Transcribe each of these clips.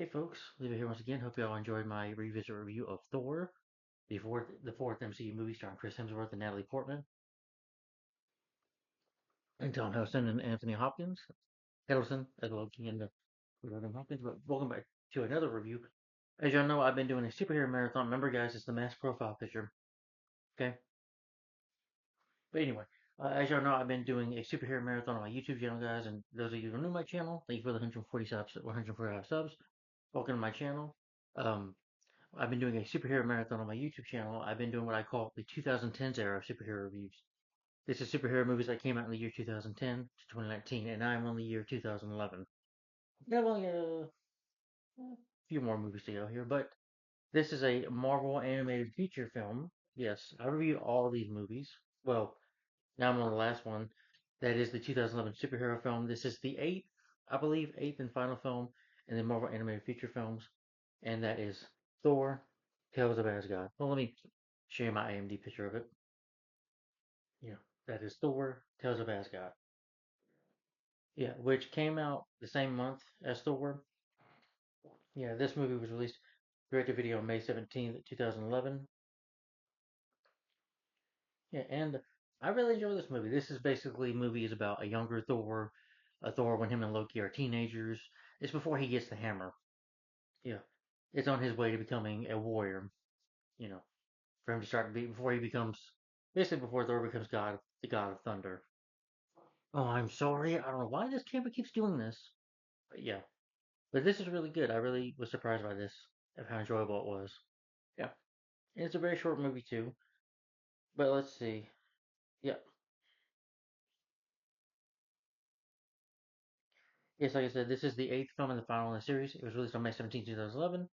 Hey folks, Levi here once again. Hope you all enjoyed my revisit review of Thor, the fourth MCU movie starring Chris Hemsworth and Natalie Portman, and Tom Hiddleston and Anthony Hopkins. Hiddleston as Loki and Hopkins. But welcome back to another review. As y'all know, I've been doing a superhero marathon. Remember, guys, it's the mass profile picture. Okay. But anyway, as y'all know, I've been doing a superhero marathon on my YouTube channel, guys. And those of you who are new to my channel, thank you for the 140 subs, 145 subs. Welcome to my channel. Um, I've been doing a superhero marathon on my YouTube channel. I've been doing what I call the 2010s era of superhero reviews. This is superhero movies that came out in the year 2010 to 2019, and I'm on the year 2011. I have only a few more movies to go here, but this is a Marvel animated feature film. Yes, I reviewed all of these movies. Well, now I'm on the last one. That is the 2011 superhero film. This is the eighth, I believe, eighth and final film in the Marvel animated feature films, and that is Thor: Tales of Asgard. Well, let me show you my AMD picture of it. Yeah, that is Thor: Tales of Asgard. Yeah, which came out the same month as Thor. Yeah, this movie was released direct to video on May 17th, 2011. Yeah, and I really enjoy this movie. This is basically movies about a younger Thor, a Thor when him and Loki are teenagers. It's before he gets the hammer. Yeah, it's on his way to becoming a warrior. You know, for him to start before he becomes basically before Thor becomes the god of thunder. Oh, I'm sorry. I don't know why this camera keeps doing this. But yeah, but this is really good. I really was surprised by this of how enjoyable it was. Yeah, and it's a very short movie too. But let's see. Yeah, yes, like I said, this is the eighth film and the final in the series. It was released on May 17th, 2011.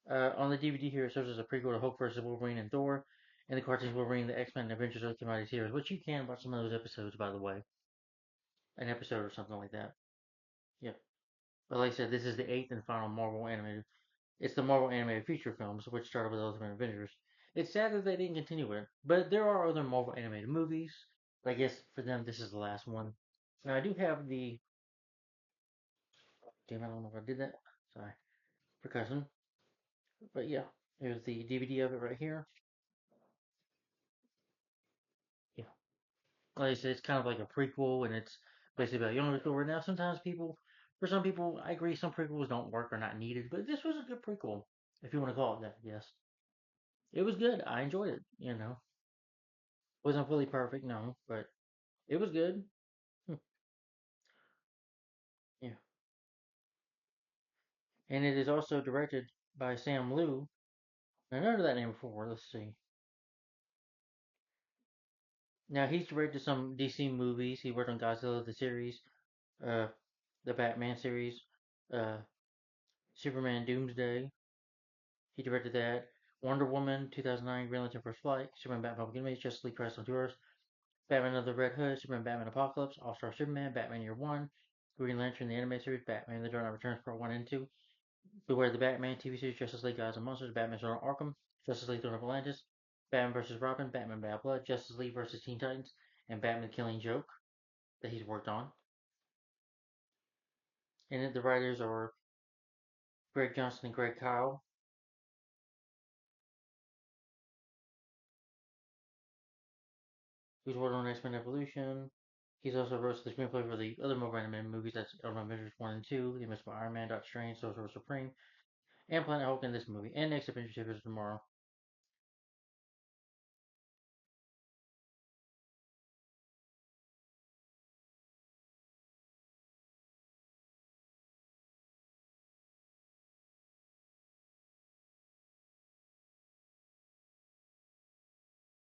On the DVD here, it serves as a prequel to Hulk vs. Wolverine and Thor, and the cartoons Wolverine, the X-Men, and Adventures of the Mighty series, which you can watch some of those episodes, by the way. An episode or something like that. Yeah. But like I said, this is the eighth and final Marvel animated. It's the Marvel animated feature films, which started with Ultimate Avengers. It's sad that they didn't continue it, but there are other Marvel animated movies. But I guess for them, this is the last one. Now I do have the. Damn, I don't know if I did that. Sorry, percussion. But yeah, here's the DVD of it right here. Yeah, like I said, it's kind of like a prequel, and it's basically about younger Thor. Now, sometimes for some people, I agree, some prequels don't work or not needed, but this was a good prequel, if you want to call it that. Yes, it was good. I enjoyed it. Wasn't fully perfect, no, but it was good. Hmm. Yeah, and it is also directed by Sam Liu. I never heard that name before. Let's see. Now he's directed some DC movies. He worked on Godzilla the series, uh, the Batman series, uh, Superman Doomsday. He directed that. Wonder Woman 2009, Green Lantern First Flight, Superman Batman Public Image, Justice League Crisis on Tours, Batman of the Red Hood, Superman Batman Apocalypse, All Star Superman, Batman Year One, Green Lantern the Anime Series, Batman The Dark Knight Returns Part 1 and 2, Beware the Batman TV series, Justice League Gods and Monsters, Batman Sword Arkham, Justice League Throne of Atlantis, Batman vs. Robin, Batman Bad Blood, Justice League vs. Teen Titans, and Batman Killing Joke that he's worked on. And the writers are Greg Johnson and Greg Kyle. Who's worked on X-Men Evolution. He's also wrote the screenplay for the other Marvel animated movies. That's Avengers 1 and 2, The Invincible Iron Man, Doctor Strange, Sorcerer Supreme, and Planet Hulk in this movie, and Next Adventure Series tomorrow.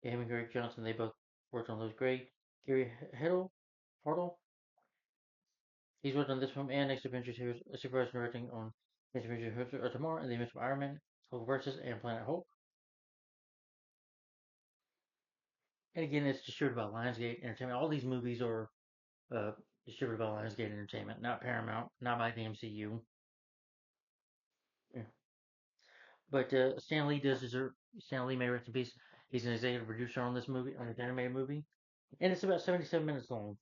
Yeah, him and Greg Johnson, they both worked on those great. Gary Hartle, he's worked on this film and Next Adventure Series, supervised directing on Next Adventure Series tomorrow, and The Invincible Iron Man, Hulk versus, and Planet Hulk. And again, it's distributed by Lionsgate Entertainment. All these movies are uh, distributed by Lionsgate Entertainment, not Paramount, not by the MCU. Yeah. But Stan Lee does deserve. Stan Lee, may rest in peace. He's an executive producer on this movie, on this animated movie, and it's about 77 minutes long.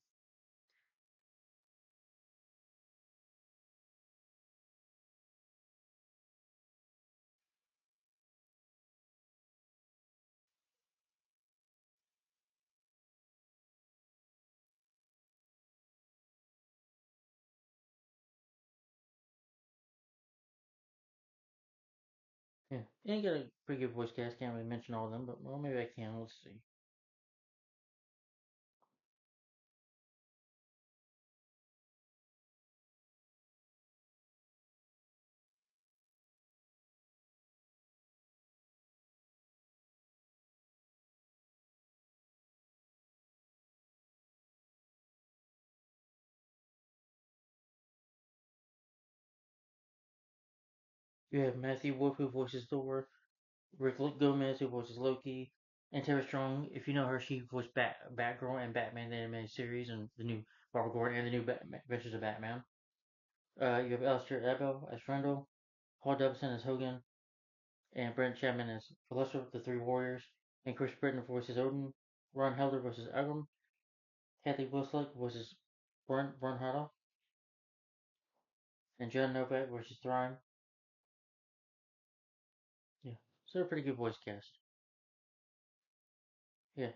Yeah, and you got a pretty good voice cast. Can't really mention all of them, but well, maybe I can. Let's see. You have Matthew Wolf who voices Thor, Rick Gomez who voices Loki, and Tara Strong. If you know her, she voiced Batgirl and Batman the animated series and the new Barbara Gordon and the new Adventures of Batman. You have Alistair Abel as Frendel, Paul Dubson as Hogan, and Brent Chapman as Philosopher, the Three Warriors, and Chris Britton voices Odin. Ron Helder voices Agam. Kathy Westlake voices Bernhard, and John Novak voices Thrime. Yeah, so they're a pretty good voice cast. Yeah,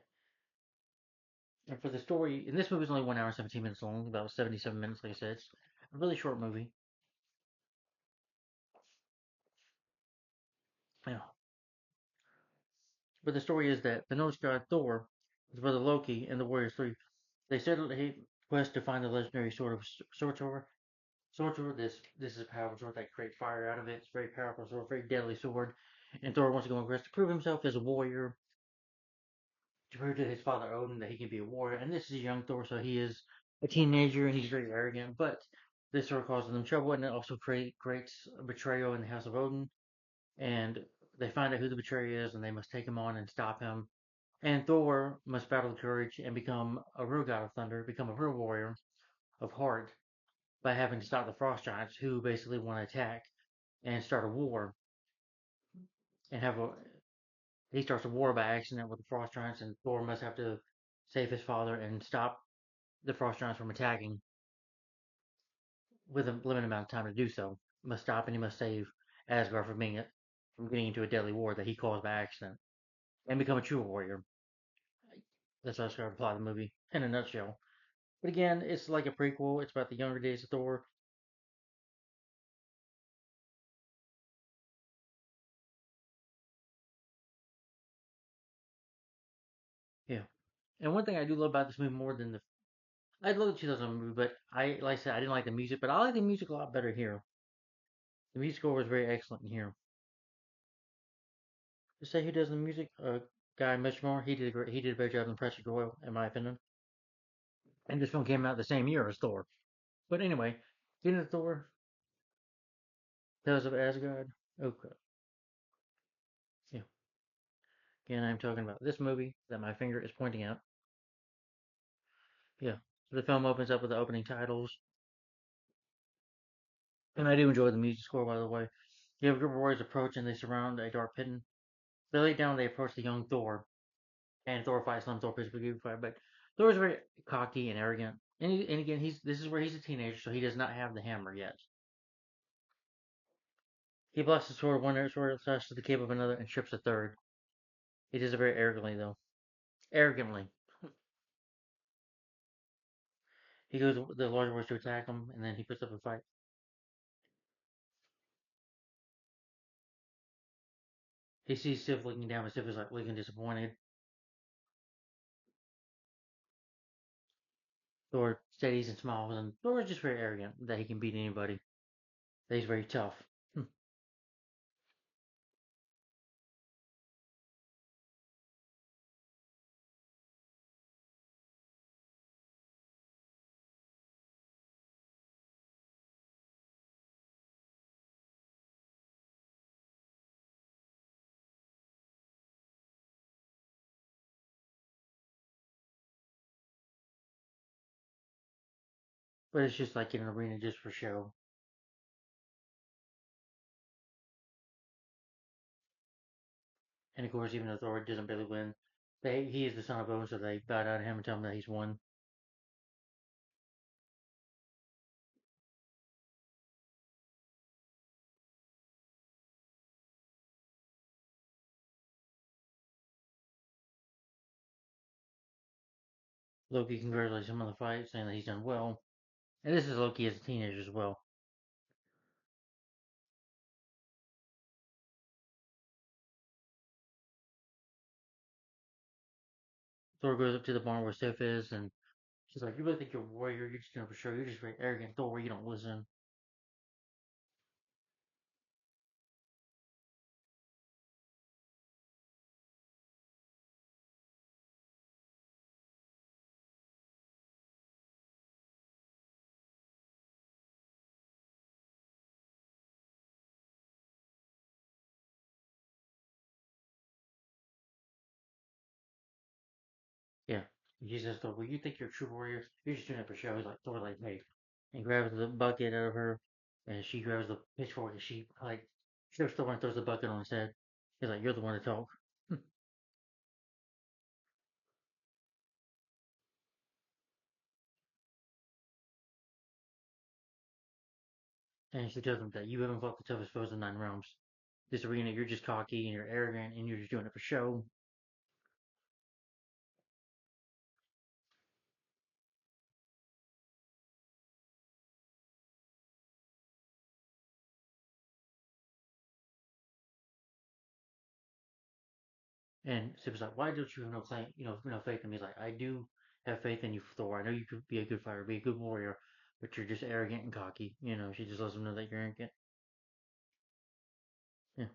and for the story, and this movie's only 1 hour and 17 minutes long, about 77 minutes, like I said. It's a really short movie. Yeah, but the story is that the Norse god Thor, his brother Loki, and the Warriors Three, they set a quest to find the legendary sword of Sorcerer. Sorcerer, this is a powerful sword that creates fire out of it. It's a very powerful sword, very deadly sword. And Thor wants to go on a quest to prove himself as a warrior, to prove to his father Odin that he can be a warrior. And this is young Thor, so he is a teenager and he's very arrogant. But this sort of causes them trouble, and it also creates a betrayal in the House of Odin. And they find out who the betrayer is, and they must take him on and stop him. And Thor must battle the courage and become a real god of thunder, become a real warrior of heart by having to stop the frost giants who basically want to attack and start a war and have a he starts a war by accident with the frost giants, and Thor must have to save his father and stop the frost giants from attacking with a limited amount of time to do so. He must stop and he must save Asgard from getting into a deadly war that he caused by accident and become a true warrior. That's how I started to plot the movie in a nutshell. But again, it's like a prequel. It's about the younger days of Thor. Yeah. And one thing I do love about this movie more than the I love the 2000 movie, but like I said, I didn't like the music, but I like the music a lot better here. The music score was very excellent in here. To say who does the music, Guy Mitchmore, he did a better job than Patrick Doyle, in my opinion. And this film came out the same year as Thor. But anyway, getting to Thor, Tales of Asgard. Okay, yeah. Again, I'm talking about this movie that my finger is pointing at. Yeah. So the film opens up with the opening titles, and I do enjoy the music score, by the way. You have a group of warriors approach, and they surround a dark pit. They lay down, they approach the young Thor, and Thor fights them. Thor plays a good fight, but Thor is very cocky and arrogant. And again, this is where he's a teenager, so he does not have the hammer yet. He blasts the sword one sword slashes the cape of another and strips a third. He does it very arrogantly, though. Arrogantly. He goes the larger ones to attack him, and then he puts up a fight. He sees Sif looking down, but Sif is like looking disappointed. Thor steadies and smiles, and Thor is just very arrogant that he can beat anybody. That he's very tough. But it's just like in an arena just for show. And of course, even though Thor doesn't really win, he is the son of Odin, so they bow down to him and tell him that he's won. Loki congratulates him on the fight, saying that he's done well. And this is Loki as a teenager as well. Thor goes up to the barn where Sif is, and she's like, "You really think you're a warrior? You're just doing it for show. You're just very arrogant, Thor. You don't listen." Yeah. He says, "Thor, well, you think you're a true warrior? You're just doing it for show." He's like, Thor, like, "Hey," and grabs the bucket out of her, and she grabs the pitchfork, and she like shoots Thor and throws the bucket on his head. He's like, "You're the one to talk." And she tells him that you haven't fought the toughest foes in 9 realms. This arena, you're just cocky and you're arrogant and you're just doing it for show. And Sip's like, "Why don't you have no claim, no faith in me?" He's like, "I do have faith in you, Thor. I know you could be a good fighter, be a good warrior, but you're just arrogant and cocky." She just lets him know that you're arrogant. Yeah.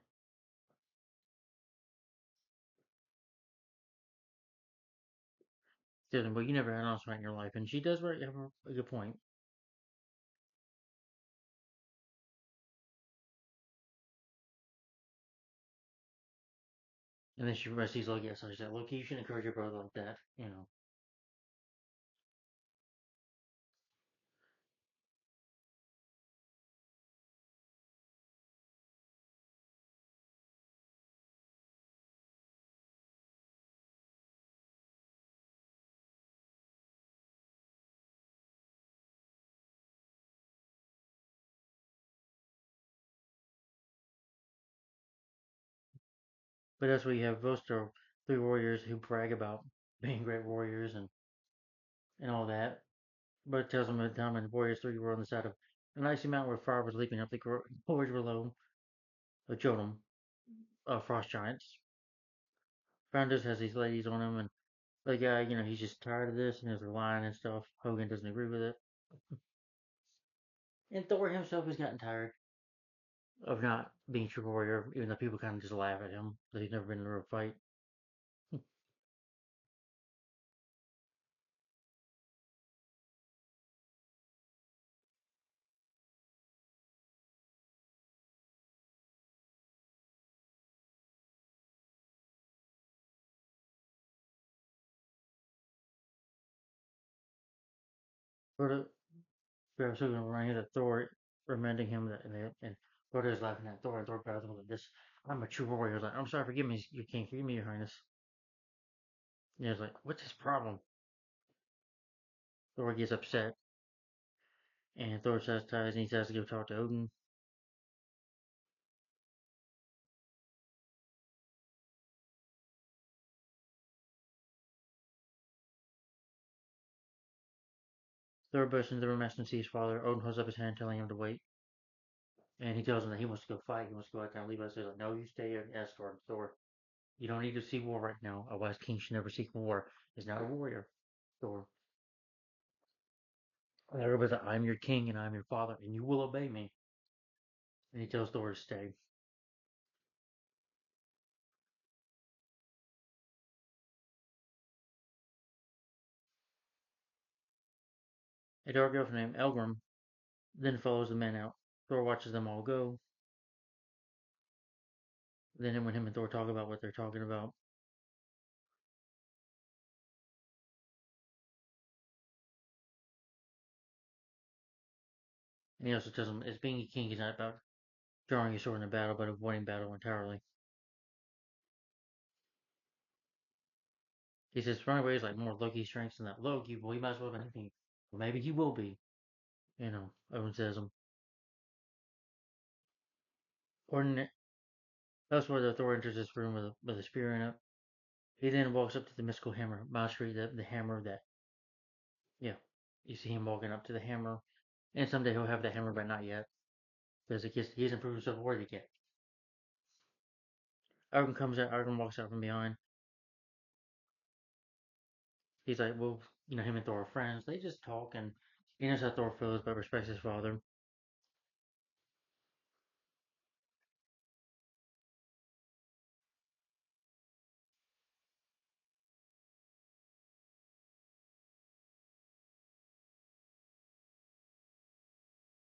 She says, "Well, you never had an honest fight in your life," and she does have a good point. And then she sees Loki outside. She's like, "Loki, you shouldn't encourage your brother like that." But that's where you have Vostro, 3 warriors who brag about being great warriors and all that. But it tells them that time and Warriors 3 were on the side of an icy mountain where fire was leaping up the gorge below the Jotun, frost giants. Founders has these ladies on him, and the guy, he's just tired of this and he's lying and stuff. Hogan doesn't agree with it. And Thor himself has gotten tired of not being a true warrior, even though people kind of just laugh at him that he's never been in a real fight. But we're also going to run into Thor reminding him that, and Thor is laughing at Thor, and Thor grabs him like this. "I'm a true warrior." He's like, "I'm sorry, forgive me, your king, forgive me, your highness." Yeah, he's like, "What's his problem?" Thor gets upset, and Thor says ties, and he says to go talk to Odin. Thor bursts into the room asking to see his father. Odin holds up his hand, telling him to wait, and he tells him that he wants to go fight. He wants to go out there and leave us. He's like, "No, you stay at Asgard, Thor. You don't need to see war right now. A wise king should never seek war. He's not a warrior, Thor." And everybody's like, "I'm your king, and I'm your father, and you will obey me." And he tells Thor to stay. A dark elf named Elgrim then follows the men out. Thor watches them all go. Then when him and Thor talk about what they're talking about, and he also tells him, "As being a king is not about drawing your sword in a battle, but avoiding battle entirely." He says running away is like more Loki's strengths than that. Loki, well, he might as well have anything. Well, maybe he will be. Everyone says him. Ordinate. That's where the Thor enters this room with a spear in it. He then walks up to the mystical hammer, Mastery, the hammer that, yeah, you see him walking up to the hammer. And someday he'll have the hammer, but not yet. Because he hasn't proved himself worthy yet. Argon comes out, Argon walks out from behind. He's like, well, him and Thor are friends. They just talk, and he knows how Thor feels, but respects his father.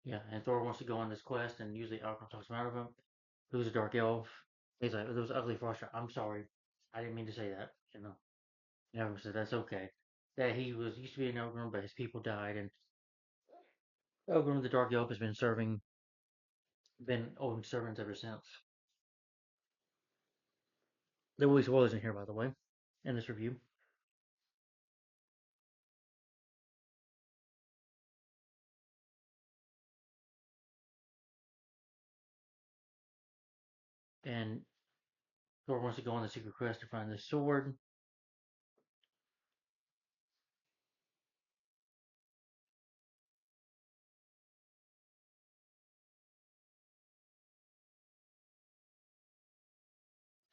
Yeah, and Thor wants to go on this quest, and usually Algrim talks him out of him. Who's a dark elf? He's like, those ugly frost. I'm sorry, I didn't mean to say that. And Algrim said that's okay. That he was used to be an Algrim, but his people died, and Algrim the dark elf has been Odin's servants ever since. There will be spoilers in here, by the way, in this review. And Thor wants to go on the secret quest to find the sword.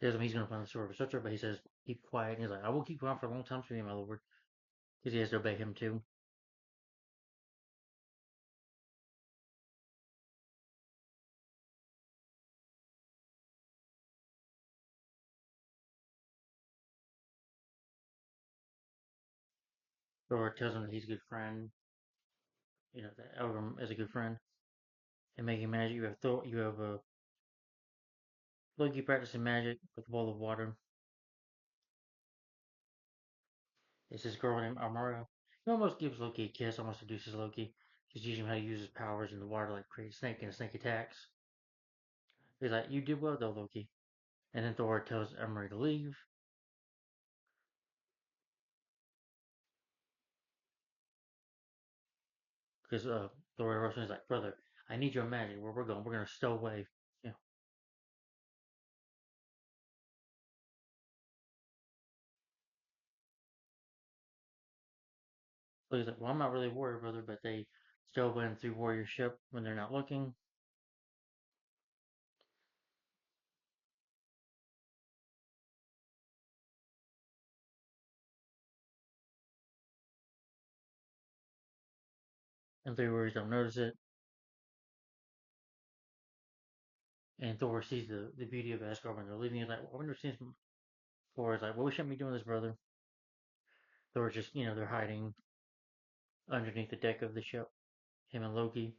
Tells him he's going to find the sword of Sutra, but he says, keep quiet. And he's like, I will keep quiet for a long time for you, my lord. Because he has to obey him too. Thor tells him that he's a good friend. That Elgrim is a good friend. And making magic, you have Thor, you have Loki practicing magic with a bowl of water. It's this girl named Amara. He almost gives Loki a kiss, almost seduces Loki. He's teaching him how to use his powers in the water, like create a snake and a snake attacks. He's like, you did well though, Loki. And then Thor tells Emery to leave because Thor Russian is like, brother, I need your magic. Where we're going, we're gonna stow away. Yeah. So he's like, well, I'm not really worried, brother, but they stow away through warrior ship when they're not looking. And three warriors don't notice it. And Thor sees the beauty of Asgard when they're leaving. He's like, I wonder if Thor is like, well, we shouldn't be doing this, brother. Thor just, they're hiding underneath the deck of the ship. Him and Loki.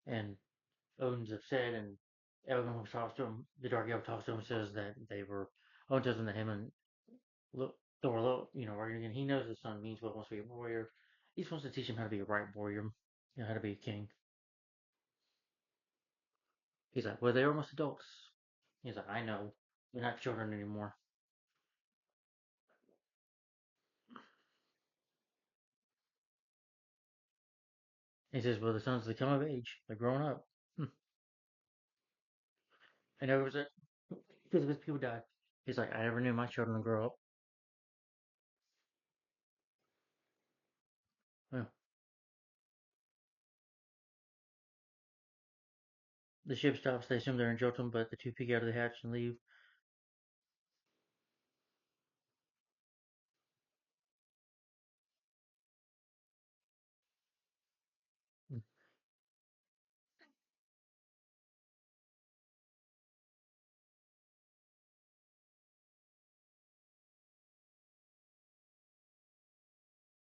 And Odin's upset, and Elgin talks to him. The Dark Elf talks to him and says that they were. Odin tells him that him and Thor, are again. He knows his son means well, wants to be a warrior. He just wants to teach him how to be a right warrior, how to be a king. He's like, well, they're almost adults. He's like, I know. They're not children anymore. He says, well, the sons, they come of age. They're grown up. And it was because his people died. He's like, I never knew my children would grow up. Yeah. The ship stops. They assume they're in Jotunheim, but the two peek out of the hatch and leave.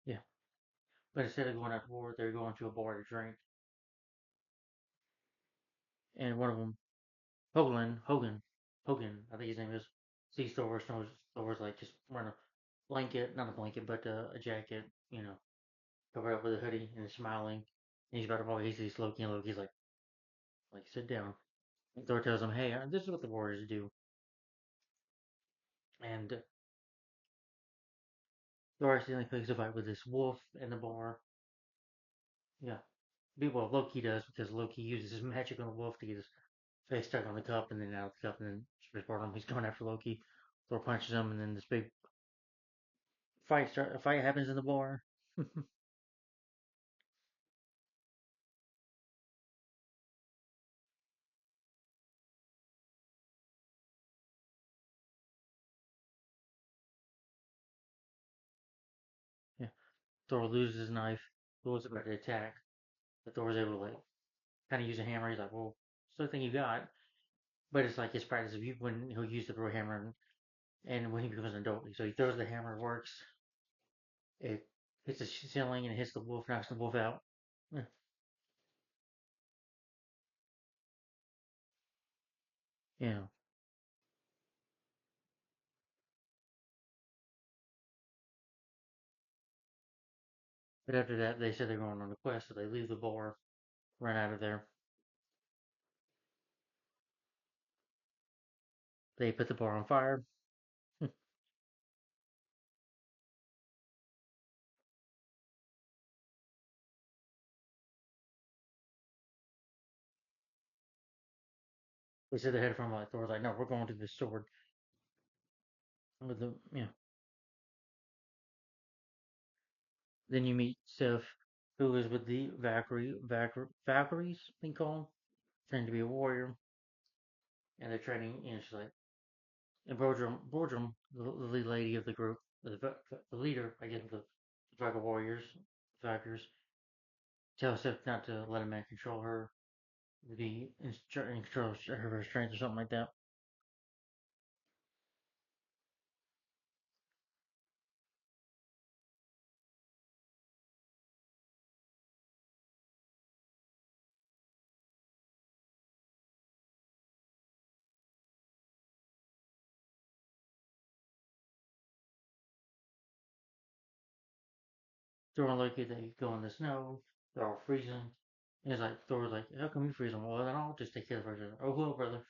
Yeah. But instead of going out to war, they're going to a bar to drink. And one of them, Hogan, I think his name is, sees Thor. Thor's like just wearing a blanket, not a blanket, but a jacket, covered up with a hoodie, and is smiling. And he's about to walk. He sees Loki, and Loki's like, sit down. And Thor tells him, hey, this is what the warriors do. And Thor accidentally picks a fight with this wolf in the bar. Yeah. Well, Loki does because Loki uses his magic on the wolf to get his face stuck on the cup and then out of the cup and then report him. He's going after Loki. Thor punches him and then this big a fight happens in the bar. Thor loses his knife. Thor's about to attack. But Thor's able to like kind of use a hammer. He's like, well, it's the thing you got. But it's like his practice of when he'll use the throw hammer and when he becomes an adult. So he throws the hammer, it works. It hits the ceiling and it hits the wolf, knocks the wolf out. Yeah. Yeah. But after that, they said they're going on a quest, so they leave the bar, run out of there. They put the bar on fire. They said they headed from like Thor's like, no, we're going to the sword with the yeah. Then you meet Sif, who is with the Valkyries, they call them, trained to be a warrior, and they're training. You know, she's like, and Bordrum, the lead lady of the group, the leader, I guess, of the Dragon Warriors, Valkyries, tells Sif not to let a man control her, to be in control of her strength or something like that. Thor and Loki, they go in the snow, they're all freezing. And it's like, Thor's like, how come you freezing? Well, then I'll just take care of her. Oh, well, brother.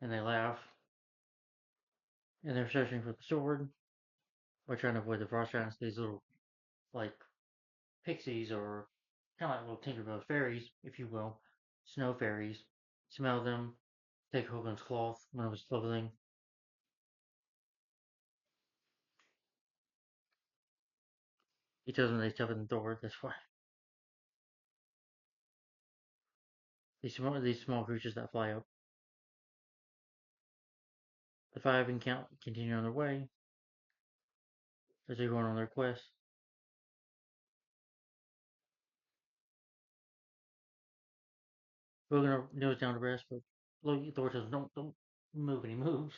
And they laugh, and they're searching for the sword. We're trying to avoid the frost giants, these little, like, pixies or kind of like little Tinkerbell fairies, if you will, snow fairies. Smell them, take Hogan's cloth, one of his clothing. He tells them he's tougher than Thor, that's why. These small creatures that fly up. The five and count continue on their way as they're going on their quest. Hogan goes down to rest, but Loki Thor says, don't move, and he moves.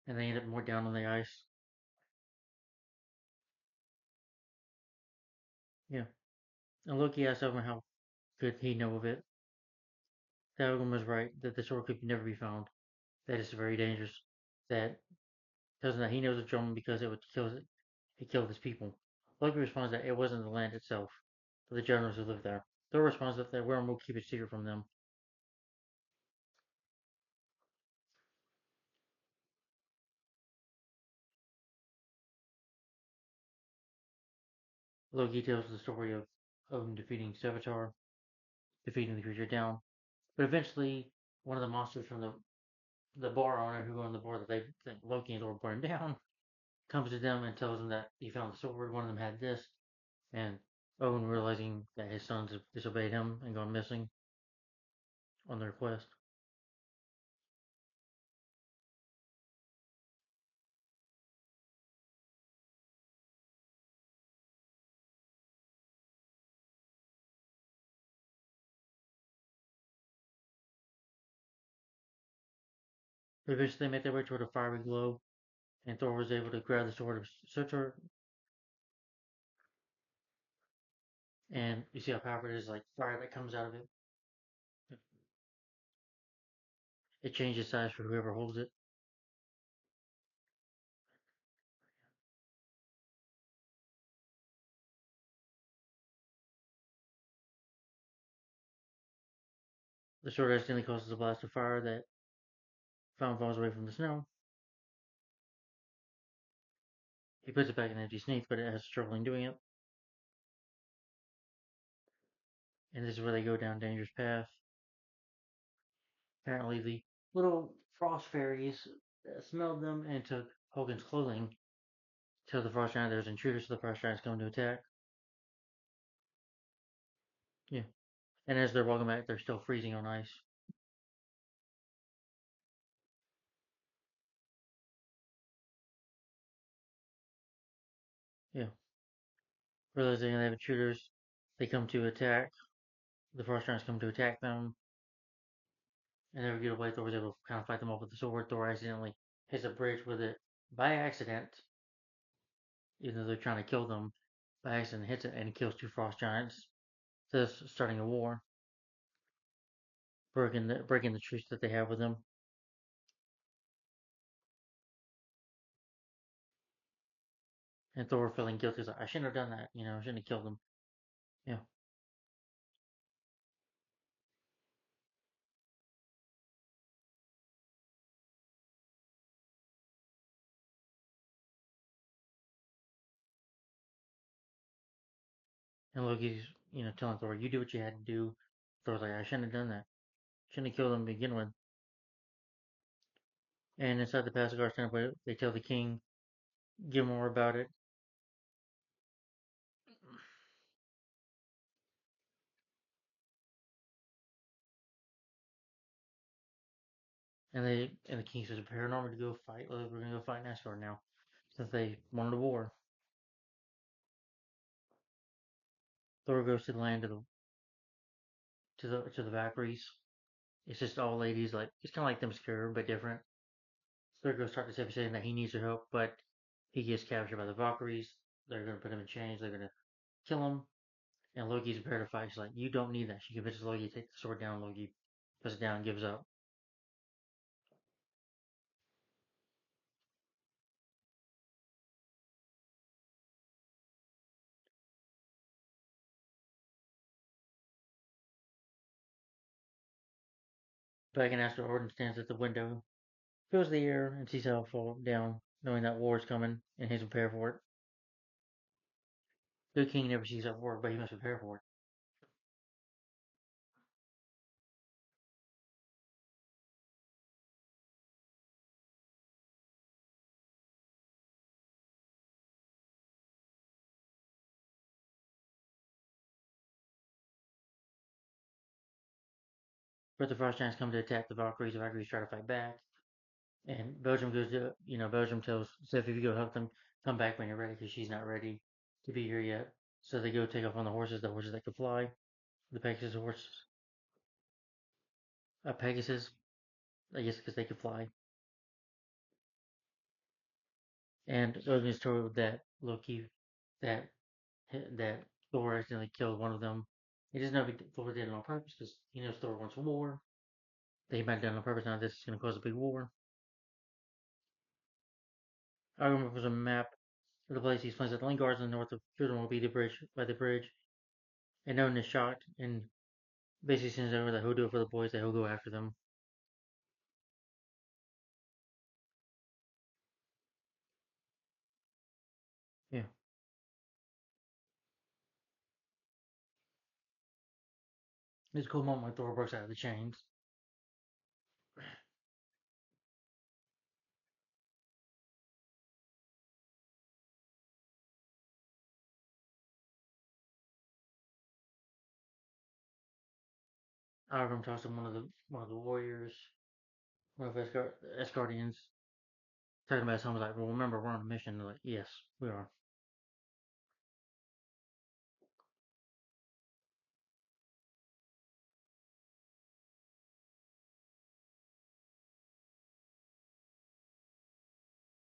And they end up more down on the ice. Yeah. And Loki asks Hogan how could he know of it. Hogan was right that the sword could never be found. That is very dangerous. That tells him that he knows of Drummond because it killed his people. Loki responds that it wasn't the land itself, but the generals who lived there. Thor responds that the worm will keep it secret from them. Loki tells the story of Odin defeating Sevatar, defeating the creature down. But eventually, one of the monsters from the bar owner who owned the bar that they think Loki and Thor burned down comes to them and tells them that he found the sword. One of them had this, and Owen, realizing that his sons have disobeyed him and gone missing on their quest. Eventually, they make their way toward a fiery globe, and Thor was able to grab the sword of Surtur, and you see how powerful it is, like fire that comes out of it. It changes size for whoever holds it. The sword accidentally causes a blast of fire that falls away from the snow. He puts it back in an empty snake, but it has struggling doing it. And this is where they go down a dangerous path. Apparently, the little frost fairies smelled them and took Hogan's clothing. Tell the frost giant there's intruders, so the frost giant's coming to attack. Yeah. And as they're walking back, they're still freezing on ice. Yeah. Realizing they have intruders, they come to attack. The Frost Giants come to attack them, and never get away. Thor was able to kind of fight them off with the sword. Thor accidentally hits a bridge with it by accident, even though they're trying to kill them. By accident, hits it and he kills two Frost Giants, thus starting a war, breaking the truce that they have with them. And Thor feeling guilty, is like, I shouldn't have done that. I shouldn't have killed them. Yeah. And Loki's, telling Thor, you do what you had to do. Thor's like, I shouldn't have done that. Shouldn't have killed them to begin with. And inside the Asgard temple, they tell the king, give more about it. And the king says, prepare an army to go fight. We're gonna go fight in Asgard now, since they wanted a war. Thor goes to the land of the to the Valkyries. It's just all ladies. Like it's kind of like them scared, but different. Thor goes start this episode saying that he needs their help, but he gets captured by the Valkyries. They're gonna put him in chains. They're gonna kill him. And Loki's prepared to fight. She's like, you don't need that. She convinces Loki to take the sword down. Loki puts it down and gives up. Back in Asgard, Odin stands at the window, feels the air, and sees how it fall down, knowing that war is coming, and he's prepared for it. The king never sees that war, but he must prepare for it. But the Frost Giants come to attack the Valkyries. The Valkyries try to fight back, and Belgium goes to, Belgium tells Sif, if you go help them, come back when you're ready, because she's not ready to be here yet. So they go take off on the horses that could fly, the Pegasus horse, Pegasus, I guess because they could fly. And Odin is told that Loki, that that Thor accidentally killed one of them. He doesn't know if Thor did it on purpose because he knows Thor wants war. That he might have done it on purpose. Now this is going to cause a big war. Argon offers a map of the place. He explains that the only guards in the north of Jordan will be the bridge by the bridge. And Odin is shocked and basically sends over that he'll do it for the boys. That he'll go after them. Yeah, it's a cool moment when Thor breaks out of the chains. Argon talks to one of the warriors, one of Asgardians, talking about something like, "Well, remember we're on a mission." They're like, "Yes, we are."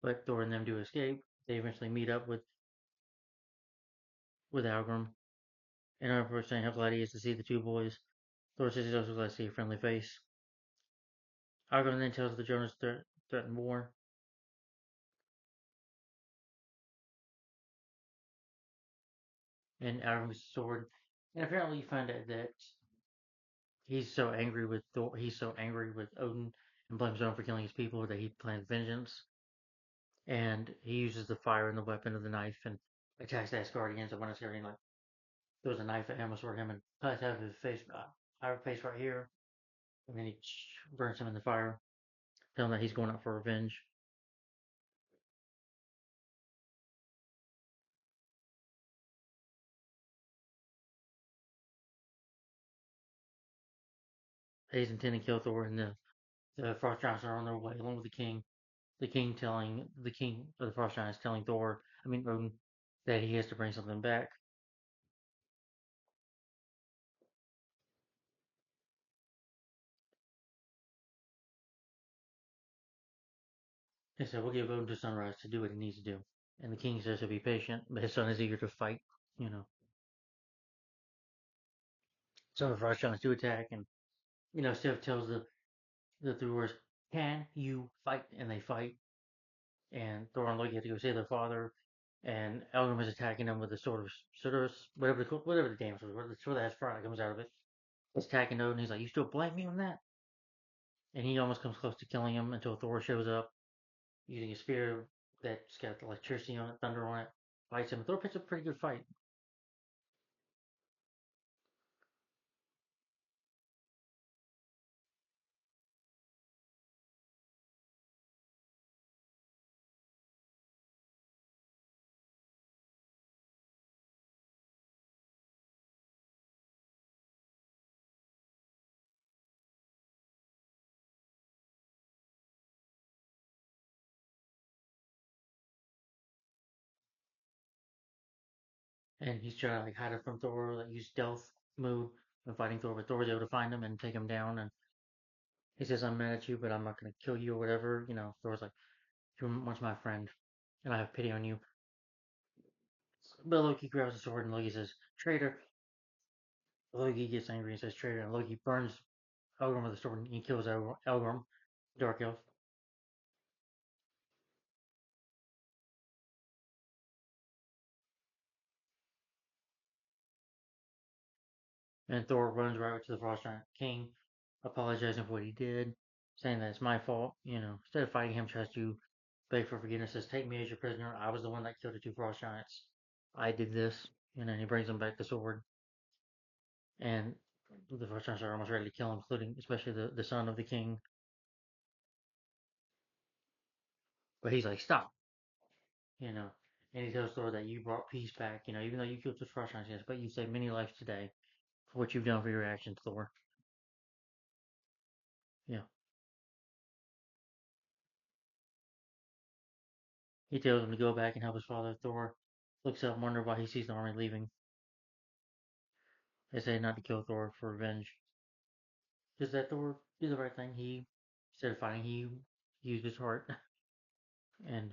But Thor and them do escape. They eventually meet up with Algrim, and Arthur saying how glad he is to see the two boys. Thor says he's also glad to see a friendly face. Algrim then tells the Jonas threaten war, and Algrim's sword. And apparently, you find out that he's so angry with Thor. He's so angry with Odin and blames Odin for killing his people that he plans vengeance. And he uses the fire and the weapon of the knife and attacks the Asgardians. And when Asgardian like throws a knife at him, a sword at him, and cuts out his face. I have a face right here, and then he burns him in the fire, telling him that he's going out for revenge. He's intending to kill Thor, and the Frost Giants are on their way, along with the king. The king of the Frost Giants telling Thor, I mean Odin, that he has to bring something back. They said, we'll give Odin to Sunrise to do what he needs to do. And the king says to be patient, but his son is eager to fight, you know. So the Frost giants do attack, and, Sif tells the Thors, can you fight? And they fight. And Thor and Loki have to go save their father. And Elgrim is attacking them with a whatever the damn sword, the sword that has fire that comes out of it. He's attacking Odin. He's like, you still blame me on that? And he almost comes close to killing him until Thor shows up using a spear that's got electricity on it, thunder on it, fights him. Thor picks up a pretty good fight. And he's trying to hide it from Thor, use stealth move when fighting Thor, but Thor's able to find him and take him down. And he says, I'm mad at you, but I'm not going to kill you or whatever. Thor's like, you're once my friend, and I have pity on you. But Loki grabs the sword, and Loki says, traitor. Loki gets angry and says, traitor, and Loki burns Elgrim with the sword, and he kills Elgrim, Dark Elf. And Thor runs right to the Frost Giant King, apologizing for what he did, saying that it's my fault. Instead of fighting him, tries to beg for forgiveness, says, take me as your prisoner. I was the one that killed the two Frost Giants. I did this. And then he brings him back the sword. And the Frost Giants are almost ready to kill him, including, especially the son of the king. But he's like, stop. you know. And he tells Thor that you brought peace back, even though you killed the Frost Giants, yes, but you saved many lives today for what you've done for your actions, Thor. Yeah. He tells him to go back and help his father. Thor looks up and wonders why he sees the army leaving. They say not to kill Thor for revenge. Just that Thor did the right thing. Instead of fighting, he used his heart and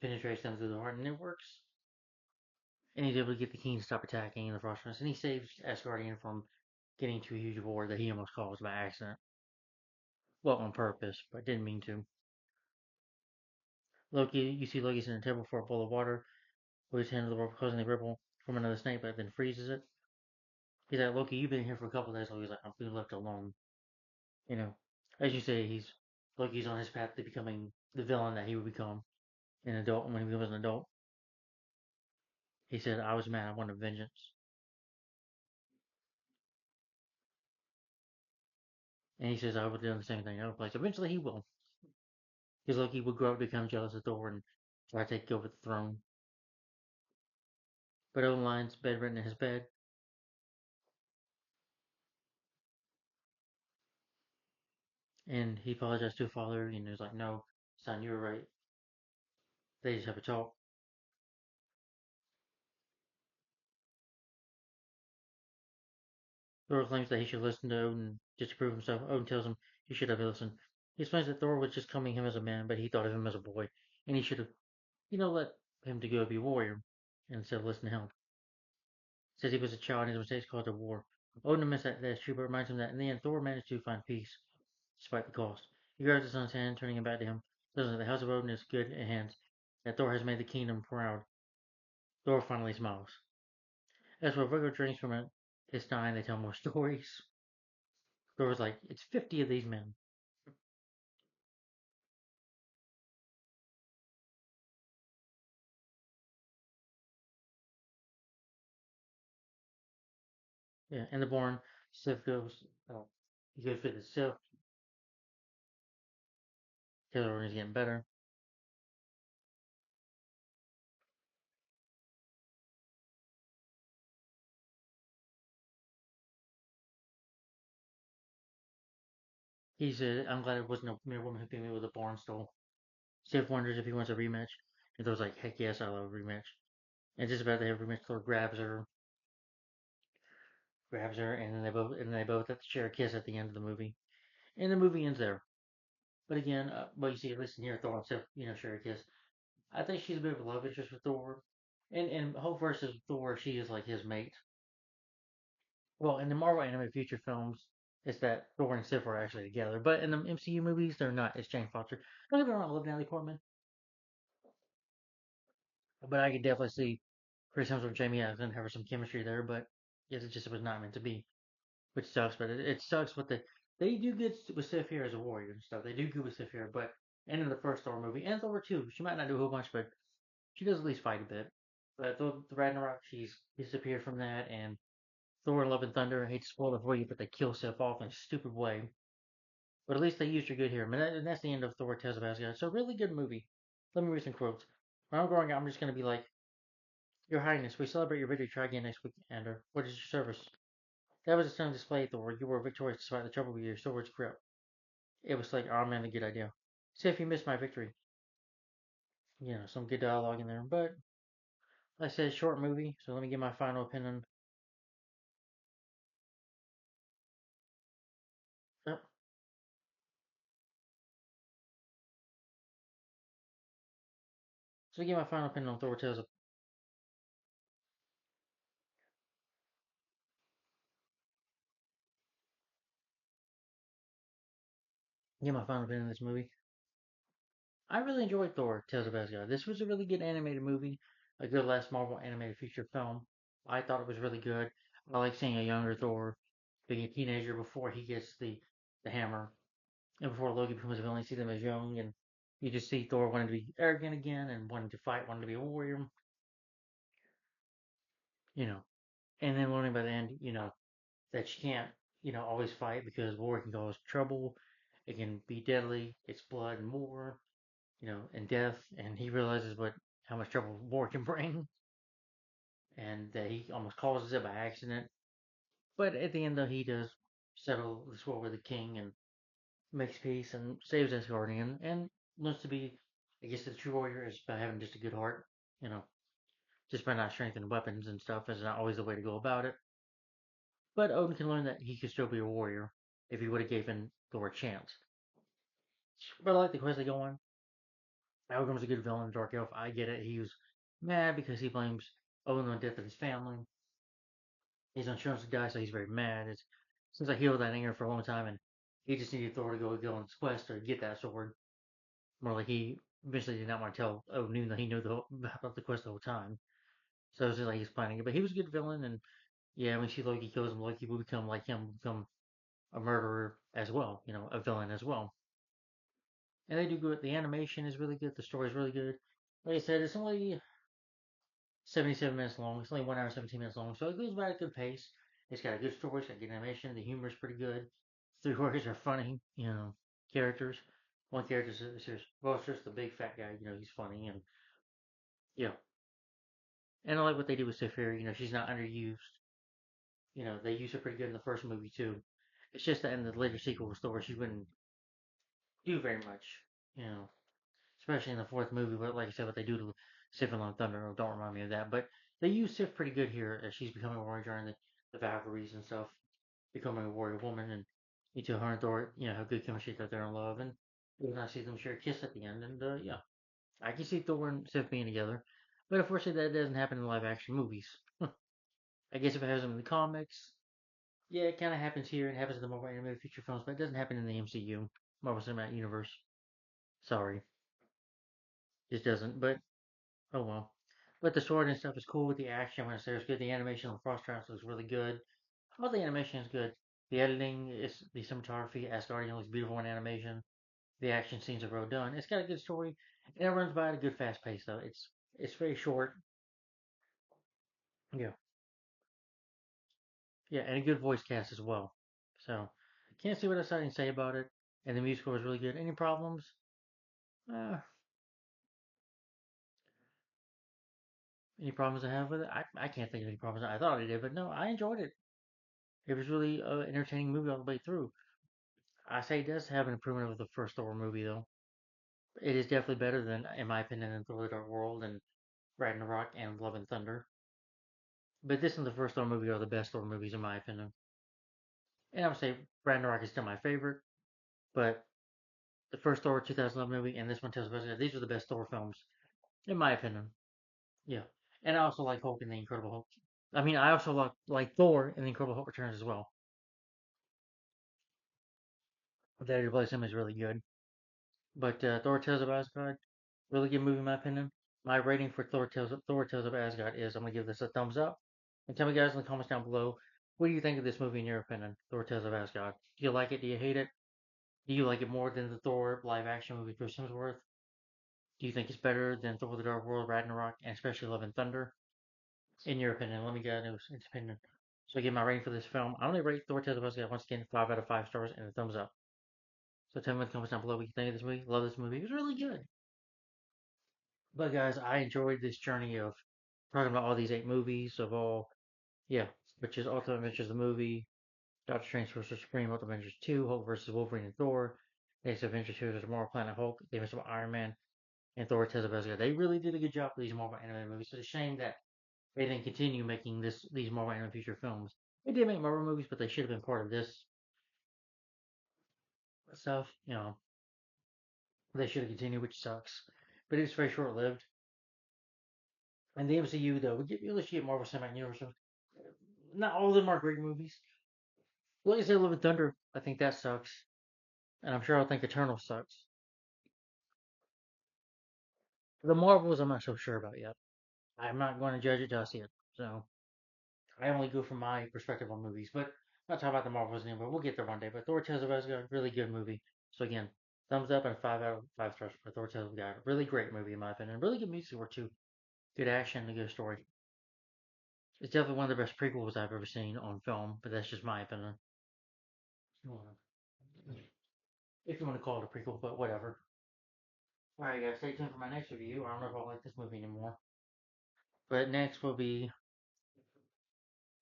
penetrates them through the heart, and it works. And he's able to get the king to stop attacking the Frost Giants, and he saves Asgardian from getting into a huge war that he almost caused by accident. Well, on purpose, but didn't mean to. You see Loki's in a table for a bowl of water, with his hand to the rope, causing the ripple from another snake, but then freezes it. He's like, Loki, you've been here for a couple of days. Loki's like, I'm being left alone. You know, as you say, Loki's on his path to becoming the villain that he would become an adult. And when he becomes an adult, he said, I was mad. I wanted vengeance. And he says, I would do the same thing in other place. Eventually, he will. Because Loki would grow up to become jealous of Thor and try to take over the throne. But Odin lies bedridden in his bed, and he apologized to his father. He's like, no, son, you were right. They just have a talk. Thor claims that he should listen to Odin just to prove himself. Odin tells him he should have listened. He explains that Thor was just coming him as a man, but he thought of him as a boy, and he should have, let him to go be a warrior instead of listening to him. Says he was a child and his mistakes caused a war. Odin admits that's true, but reminds him that in the end Thor managed to find peace, despite the cost. He grabs his son's hand, turning him back to him. Tells him that the House of Odin is good in hands, that Thor has made the kingdom proud. Thor finally smiles. As for Viggo drinks from it, his stein, they tell more stories. Thor's like, it's 50 of these men. Yeah, and the Born, Sif goes, he goes with the Sif. Taylor is getting better. He said, I'm glad it wasn't a mere woman who beat me with a barn stole. Sif wonders if he wants a rematch. And Thor's like, heck yes, I love a rematch. And just about to have a rematch, Thor grabs her, and then they both have to share a kiss at the end of the movie. And the movie ends there. But again, well, you see, at least in here, Thor himself, sure, I guess. I think she's a bit of a love interest for Thor. And Hulk versus Thor, she is like his mate. Well, in the Marvel animated feature films, it's that Thor and Sif are actually together. But in the MCU movies, they're not. It's Jane Foster. Don't get me wrong, I love Natalie Portman, but I could definitely see Chris Hemsworth and Jamie Adams have some chemistry there. But yes, it just was not meant to be, which sucks. But it sucks with they do good with Sif here as a warrior and stuff. They do good with Sif here, but and in the first Thor movie and Thor 2, she might not do a whole bunch, but she does at least fight a bit. But the Ragnarok, she's disappeared from that, and Thor: Love and Thunder. I hate to spoil it for you, but they kill Sif off in a stupid way. But at least they used her good here. And that's the end of Thor: Tales of Asgard. So really good movie. Let me read some quotes. When I'm growing up, I'm just gonna be like, Your Highness, we celebrate your victory. Try again next week, Ander. What is your service? That was a stunning display, Thor. You were victorious despite the trouble with your sword's grip. It was like, oh man, a good idea. See if you missed my victory. Some good dialogue in there. But like I said, short movie. So let me give my final opinion. Oh, so give my final opinion on Thor: Tales of. Give my final opinion on this movie. I really enjoyed Thor: Tales of Asgard. This was a really good animated movie, a good last Marvel animated feature film. I thought it was really good. I like seeing a younger Thor being a teenager before he gets the hammer, and before Loki becomes a villain. You see them as young, and you just see Thor wanting to be arrogant again and wanting to fight, wanting to be a warrior, you know. And then learning by the end, that you can't, always fight because war can cause trouble. It can be deadly. It's blood and war, and death. And he realizes how much trouble war can bring, and that he almost causes it by accident. But at the end, though, he does settle the score with the king and makes peace and saves Asgardian and learns to be, I guess, the true warrior is by having just a good heart, you know, just by not strengthening weapons and stuff is not always the way to go about it. But Odin can learn that he could still be a warrior if he would have given Thor a chance. But I like the quest they go on. Algrim's a good villain, Dark Elf. I get it. He was mad because he blames Odin on the death of his family. He's on insurance to die, so he's very mad. It seems like he held that anger for a long time, and he just needed Thor to go on this quest to get that sword. More like he eventually did not want to tell Odin, even though he knew about the quest the whole time. So it was just like he's planning it. But he was a good villain, and yeah, when she Loki kills him, Loki will become like him, become a murderer as well, a villain as well. And they do good. The animation is really good. The story is really good. Like I said, it's only 77 minutes long. It's only 1 hour 17 minutes long, so it goes by at a good pace. It's got a good story. It's got good animation. The humor is pretty good. Three quarters are funny, characters. One character is just, well, it's just the big fat guy. He's funny and yeah. And I like what they do with Saphira. She's not underused. They use her pretty good in the first movie too. It's just that in the later sequel story, she wouldn't do very much. You know, especially in the fourth movie. But like I said, what they do to Sif and Long Thunder, don't remind me of that. But they use Sif pretty good here as she's becoming a warrior during the Valkyries and stuff, becoming a warrior woman, and you two her and Thor, have good chemistry that they're in love, and even I see them share a kiss at the end, and yeah, I can see Thor and Sif being together. But unfortunately, that doesn't happen in live action movies. I guess if it happens in the comics, yeah, it kind of happens here. It happens in the Marvel animated feature films, but it doesn't happen in the MCU, Marvel Cinematic Universe. Sorry, it doesn't. But oh well. But the sword and stuff is cool with the action. When I say it's good, the animation on Frost Giants looks really good. All the animation is good. The editing is the cinematography. Asgardian looks beautiful in animation. The action scenes are well done. It's got a good story, and it runs by at a good fast pace. Though it's very short. Yeah, yeah, and a good voice cast as well. So can't see what else I can say about it. And the musical was really good. Any problems? Uh, any problems I have with it? I can't think of any problems. I thought I did, but no, I enjoyed it. It was really an entertaining movie all the way through. I say it does have an improvement over the first Thor movie, though. It is definitely better than, in my opinion, than Thor: The Dark World and Ragnarok and Love and Thunder. But this and the first Thor movie are the best Thor movies, in my opinion. And I would say Ragnarok is still my favorite, but the first Thor 2011 movie and this one, Tales of Asgard, these are the best Thor films, in my opinion. Yeah. And I also like Hulk and the Incredible Hulk. I mean, I also like Thor and the Incredible Hulk Returns as well. The actor who plays him is really good. But Thor Tales of Asgard, really good movie in my opinion. My rating for Thor Tales of Asgard is I'm gonna give this a thumbs up. And tell me guys in the comments down below, what do you think of this movie in your opinion, Thor Tales of Asgard? Do you like it? Do you hate it? Do you like it more than the Thor live action movie Chris Hemsworth? Do you think it's better than Thor the Dark World, Ragnarok, and especially Love and Thunder? In your opinion, let me get an opinion. So I give my rating for this film. I only rate Thor Tales of Asgard once again 5 out of 5 stars and a thumbs up. So tell me in the comments down below what you think of this movie. Love this movie. It was really good. But guys, I enjoyed this journey of talking about all these 8 movies of all, yeah, which is Ultimate Adventures the movie, Doctor Strange vs. Supreme, Ultimate Adventures 2, Hulk vs. Wolverine and Thor, Next Adventures 2 vs. Marvel Planet Hulk, The Adventures of Iron Man, and Thor Tales of Asgard. They really did a good job with these Marvel animated movies. It's a shame that they didn't continue making these Marvel animated feature films. They did make Marvel movies, but they should have been part of this stuff. You know, they should have continued, which sucks. But it was very short lived. And the MCU, though, we really should get Marvel Cinematic Universe. Not all of them are great movies. Like I said, Love and Thunder, I think that sucks. And I'm sure I'll think Eternal sucks. The Marvels, I'm not so sure about yet. I'm not going to judge it till I see it. So I only go from my perspective on movies. But I'm not talking about the Marvels anymore. We'll get there one day. But Thor Tales of Asgard, really good movie. So again, thumbs up and 5 out of 5 stars for Thor Tales of Asgard. Really great movie in my opinion. Really good music score too. Good action and a good story. It's definitely one of the best prequels I've ever seen on film. But that's just my opinion. If you want to call it a prequel, but whatever. Alright guys, stay tuned for my next review. I don't know if I like this movie anymore. But next will be,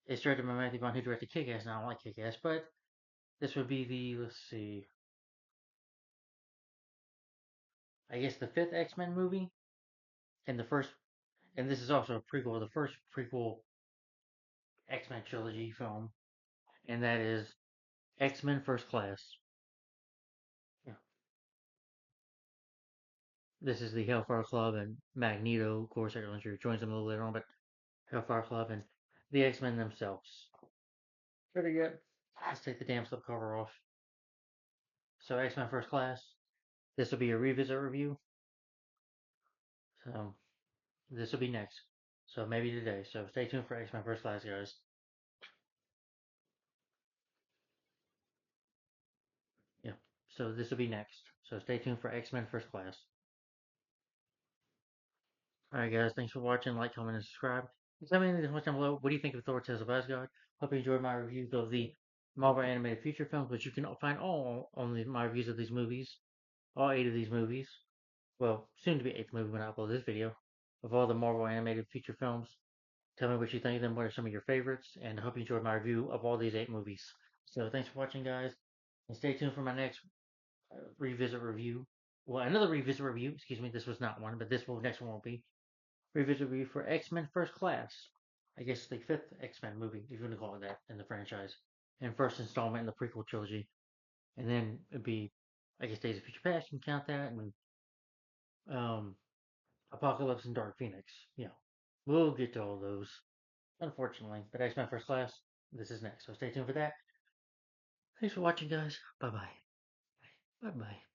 it's directed by Matthew Vaughn, who directed Kick-Ass, and I don't like Kick-Ass, but this would be let's see, I guess the 5th X-Men movie, and the first, and this is also a prequel, the first prequel X-Men trilogy film, and that is X-Men First Class. Yeah. This is the Hellfire Club, and Magneto, of course, joins them a little later on, but Hellfire Club and the X-Men themselves. Pretty good. Let's take the damn slipcover off. So X-Men First Class. This will be a revisit review. So this will be next. So maybe today. So stay tuned for X-Men First Class, guys. Yeah. So this will be next. So stay tuned for X-Men First Class. Alright guys, thanks for watching. Like, comment, and subscribe. Tell me in the comments down below, what do you think of Thor Tales of Asgard? Hope you enjoyed my reviews of the Marvel animated feature films, which you can find all on my reviews of these movies. All 8 of these movies. Well, soon to be 8th movie when I upload this video. Of all the Marvel animated feature films. Tell me what you think of them. What are some of your favorites? And I hope you enjoyed my review of all these 8 movies. So thanks for watching, guys. And stay tuned for my next revisit review. Well, another revisit review. Excuse me. This was not one, but next one will be revisit review for X-Men First Class. I guess the 5th X-Men movie, if you want to call it that, in the franchise, and first installment in the prequel trilogy. And then it'd be, I guess, Days of Future Past. You can count that, and Apocalypse and Dark Phoenix. Yeah, we'll get to all those. Unfortunately, but X-Men First Class, this is next. So stay tuned for that. Thanks for watching, guys. Bye bye. Bye bye.